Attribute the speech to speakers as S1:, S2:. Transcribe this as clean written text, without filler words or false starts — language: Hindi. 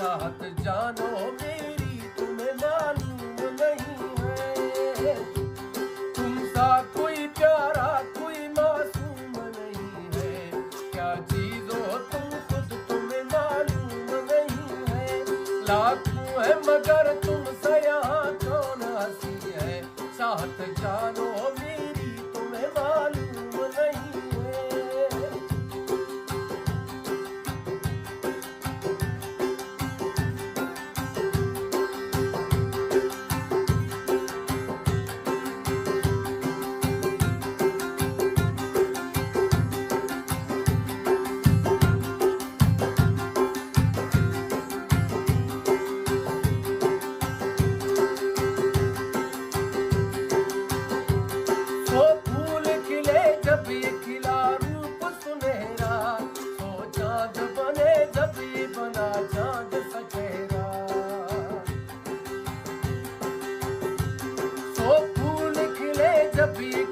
S1: चाहत जानो मेरी तुम्हें मालूम नहीं है। तुम सा कोई प्यारा कोई मासूम नहीं है। क्या चीज हो तुम खुद तुम्हें मालूम नहीं है। लाखों है मगर तुमसे यहाँ कौन हंसी है। चाहत जानो मेरी तुम्हें मालूम नहीं है। वो फूल खिले जब ये खिला रूप सुनहरा। वो चांद बने जब ये बना चांद सचेरा। वो फूल खिले जब ये